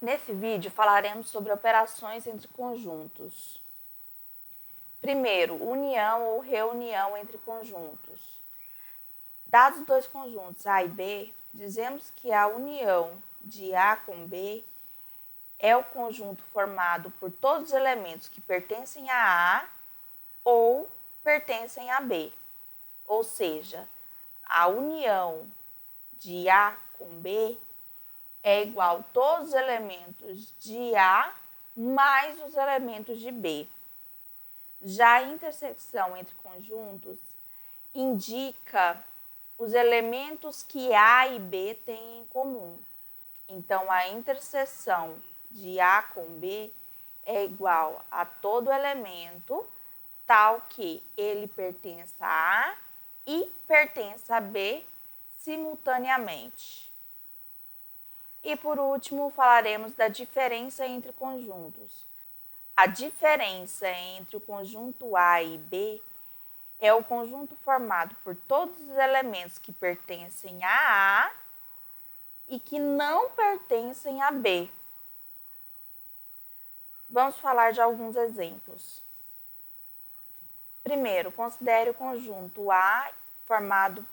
Nesse vídeo falaremos sobre operações entre conjuntos. Primeiro, união ou reunião entre conjuntos. Dados dois conjuntos A e B, dizemos que a união de A com B é o conjunto formado por todos os elementos que pertencem a A ou pertencem a B. Ou seja, a união de A com B é igual a todos os elementos de A mais os elementos de B. Já a intersecção entre conjuntos indica os elementos que A e B têm em comum. Então, a interseção de A com B é igual a todo elemento tal que ele pertença a A e pertença a B simultaneamente. E por último, falaremos da diferença entre conjuntos. A diferença entre o conjunto A e B é o conjunto formado por todos os elementos que pertencem a A e que não pertencem a B. Vamos falar de alguns exemplos. Primeiro, considere o conjunto A formado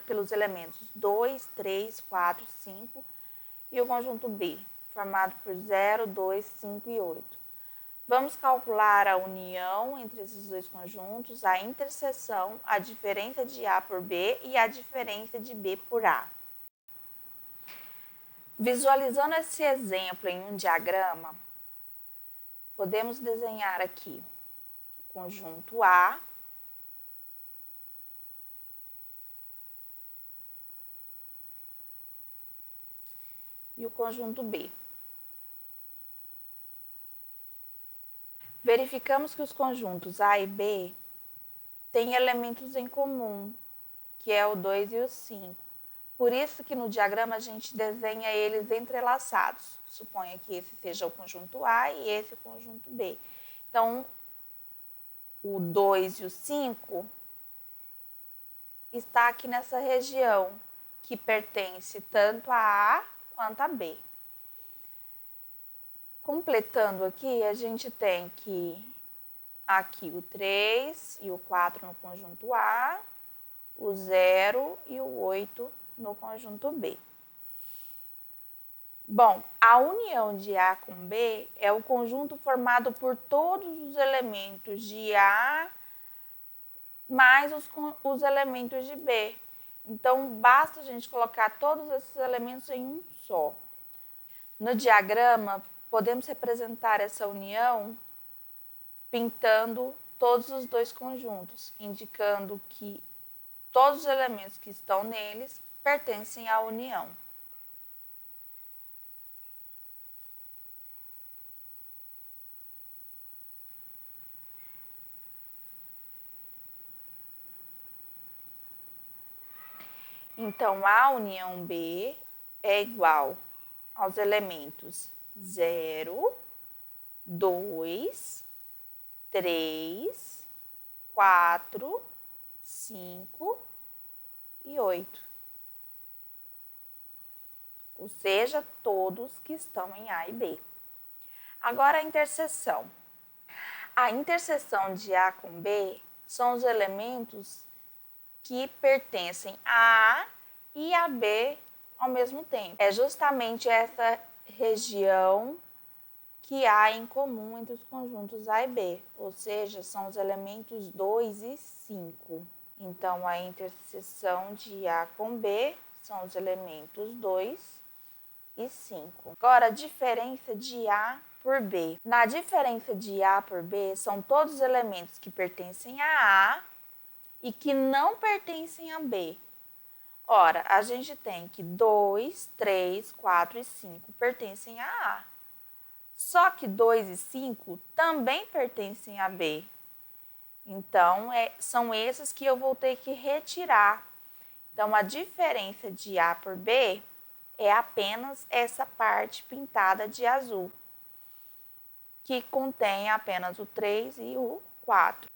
pelos elementos 2, 3, 4, 5 e o conjunto B, formado por 0, 2, 5 e 8. Vamos calcular a união entre esses dois conjuntos, a interseção, a diferença de A por B e a diferença de B por A. Visualizando esse exemplo em um diagrama, podemos desenhar aqui o conjunto A e o conjunto B. Verificamos que os conjuntos A e B têm elementos em comum, que é o 2 e o 5. Por isso que no diagrama a gente desenha eles entrelaçados. Suponha que esse seja o conjunto A e esse o conjunto B. Então, o 2 e o 5 está aqui nessa região, que pertence tanto a A quanto a B. Completando aqui, a gente tem que aqui o 3 e o 4 no conjunto A, o 0 e o 8 no conjunto B. Bom, a união de A com B é o conjunto formado por todos os elementos de A mais os elementos de B. Então, basta a gente colocar todos esses elementos em um só. No diagrama, podemos representar essa união pintando todos os dois conjuntos, indicando que todos os elementos que estão neles pertencem à união. Então, a união B é igual aos elementos 0, 2, 3, 4, 5 e 8. Ou seja, todos que estão em A e B. Agora a interseção. A interseção de A com B são os elementos que pertencem a A e a B ao mesmo tempo. É justamente essa região que há em comum entre os conjuntos A e B, ou seja, são os elementos 2 e 5. Então, a interseção de A com B são os elementos 2 e 5. Agora, a diferença de A por B. Na diferença de A por B, são todos os elementos que pertencem a A e que não pertencem a B. Ora, a gente tem que 2, 3, 4 e 5 pertencem a A. Só que 2 e 5 também pertencem a B. Então, são esses que eu vou ter que retirar. Então, a diferença de A por B é apenas essa parte pintada de azul, que contém apenas o 3 e o 4.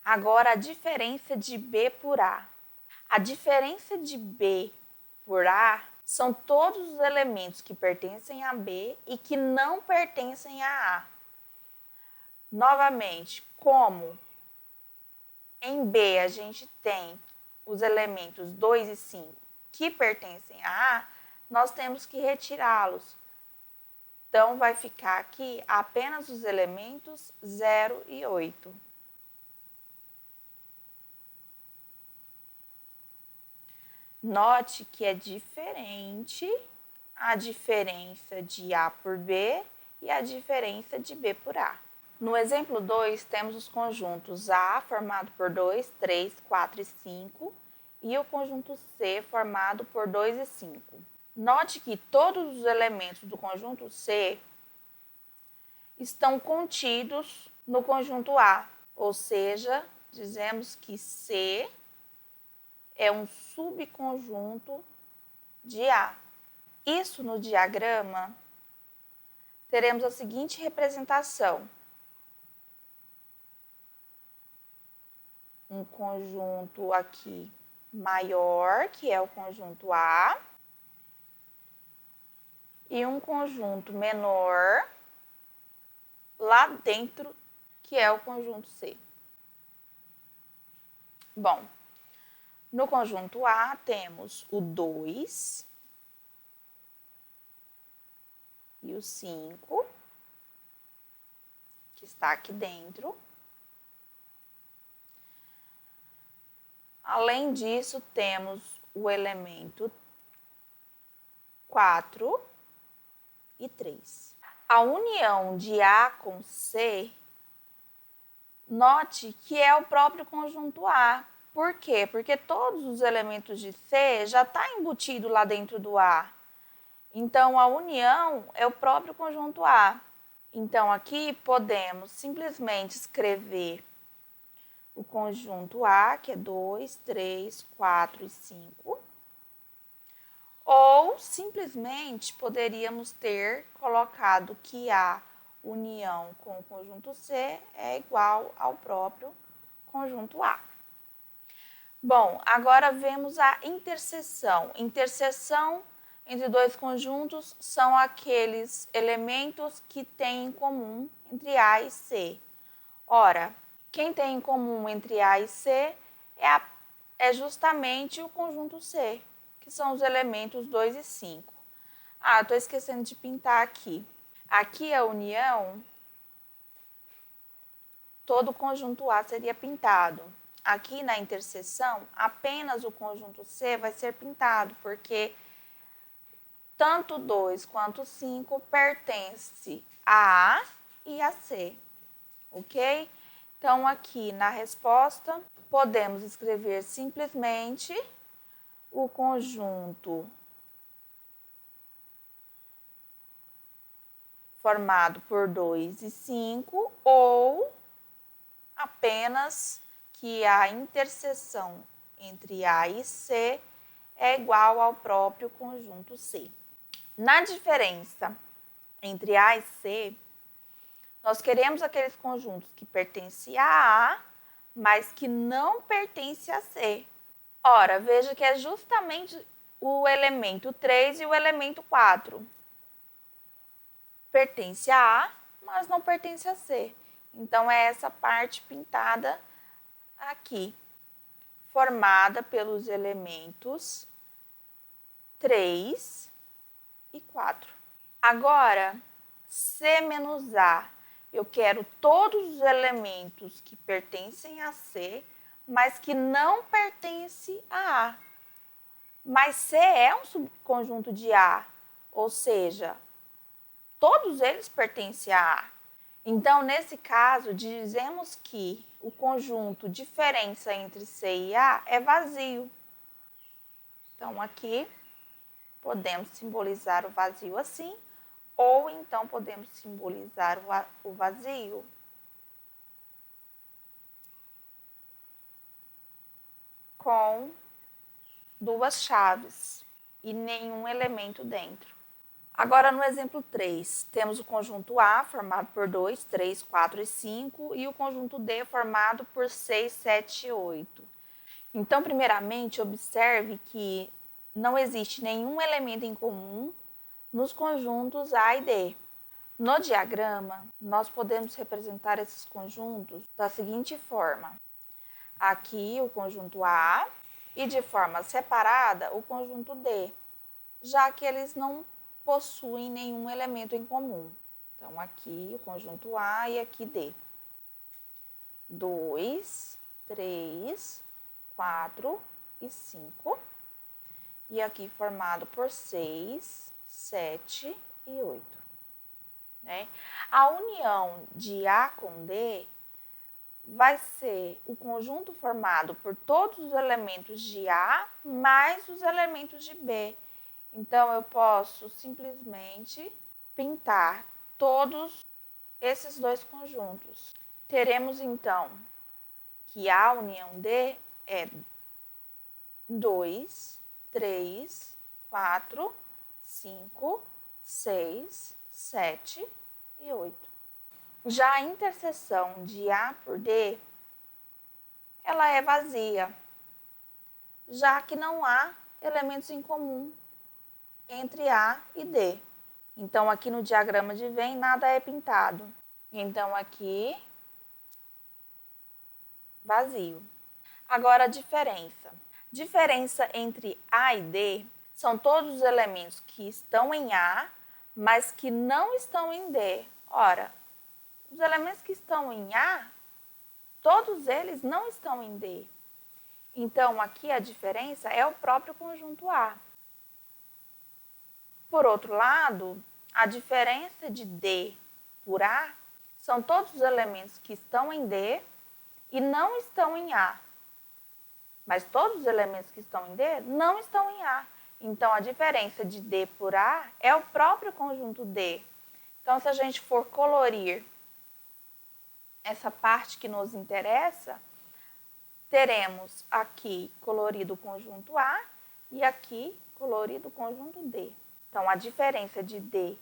Agora, a diferença de B por A. A diferença de B por A são todos os elementos que pertencem a B e que não pertencem a A. Novamente, como em B a gente tem os elementos 2 e 5 que pertencem a A, nós temos que retirá-los. Então, vai ficar aqui apenas os elementos 0 e 8. Note que é diferente a diferença de A por B e a diferença de B por A. No exemplo 2, temos os conjuntos A formado por 2, 3, 4 e 5 e o conjunto C formado por 2 e 5. Note que todos os elementos do conjunto C estão contidos no conjunto A, ou seja, dizemos que C é um subconjunto de A. Isso no diagrama teremos a seguinte representação: um conjunto aqui maior, que é o conjunto A, e um conjunto menor lá dentro, que é o conjunto C. Bom, no conjunto A temos o 2 e o 5, que está aqui dentro. Além disso, temos o elemento 4 e 3. A união de A com C, note que é o próprio conjunto A. Por quê? Porque todos os elementos de C já estão embutidos lá dentro do A. Então, a união é o próprio conjunto A. Então, aqui podemos simplesmente escrever o conjunto A, que é 2, 3, 4 e 5. Ou, simplesmente, poderíamos ter colocado que a união com o conjunto C é igual ao próprio conjunto A. Bom, agora vemos a interseção. Interseção entre dois conjuntos são aqueles elementos que têm em comum entre A e C. Ora, quem tem em comum entre A e C é justamente o conjunto C, que são os elementos 2 e 5. Ah, estou esquecendo de pintar aqui. Aqui a união, todo o conjunto A seria pintado. Aqui na interseção, apenas o conjunto C vai ser pintado, porque tanto 2 quanto 5 pertence a A e a C, ok? Então, aqui na resposta, podemos escrever simplesmente o conjunto formado por 2 e 5 ou apenas que a interseção entre A e C é igual ao próprio conjunto C. Na diferença entre A e C, nós queremos aqueles conjuntos que pertencem a A, mas que não pertencem a C. Ora, veja que é justamente o elemento 3 e o elemento 4. Pertence a A, mas não pertence a C. Então, é essa parte pintada aqui, formada pelos elementos 3 e 4. Agora, C menos A. Eu quero todos os elementos que pertencem a C, mas que não pertencem a A. Mas C é um subconjunto de A, ou seja, todos eles pertencem a A. Então, nesse caso, dizemos que o conjunto diferença entre C e A é vazio. Então, aqui podemos simbolizar o vazio assim, ou então podemos simbolizar o vazio com duas chaves e nenhum elemento dentro. Agora, no exemplo 3, temos o conjunto A formado por 2, 3, 4 e 5 e o conjunto D formado por 6, 7 e 8. Então, primeiramente, observe que não existe nenhum elemento em comum nos conjuntos A e D. No diagrama, nós podemos representar esses conjuntos da seguinte forma. Aqui o conjunto A e de forma separada o conjunto D, já que eles não possuem nenhum elemento em comum. Então, aqui o conjunto A e aqui D. 2, 3, 4 e 5. E aqui formado por 6, 7 e 8. Né? A união de A com D vai ser o conjunto formado por todos os elementos de A mais os elementos de B. Então, eu posso simplesmente pintar todos esses dois conjuntos. Teremos, então, que a união D é 2, 3, 4, 5, 6, 7 e 8. Já a interseção de A por D, ela é vazia, já que não há elementos em comum entre A e D. Então, aqui no diagrama de Venn, nada é pintado. Então, aqui, vazio. Agora, a diferença. Diferença entre A e D são todos os elementos que estão em A, mas que não estão em D. Ora, os elementos que estão em A, todos eles não estão em D. Então, aqui a diferença é o próprio conjunto A. Por outro lado, a diferença de D por A são todos os elementos que estão em D e não estão em A. Mas todos os elementos que estão em D não estão em A. Então, a diferença de D por A é o próprio conjunto D. Então, se a gente for colorir essa parte que nos interessa, teremos aqui colorido o conjunto A e aqui colorido o conjunto D. Então, a diferença de D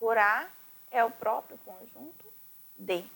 por A é o próprio conjunto D.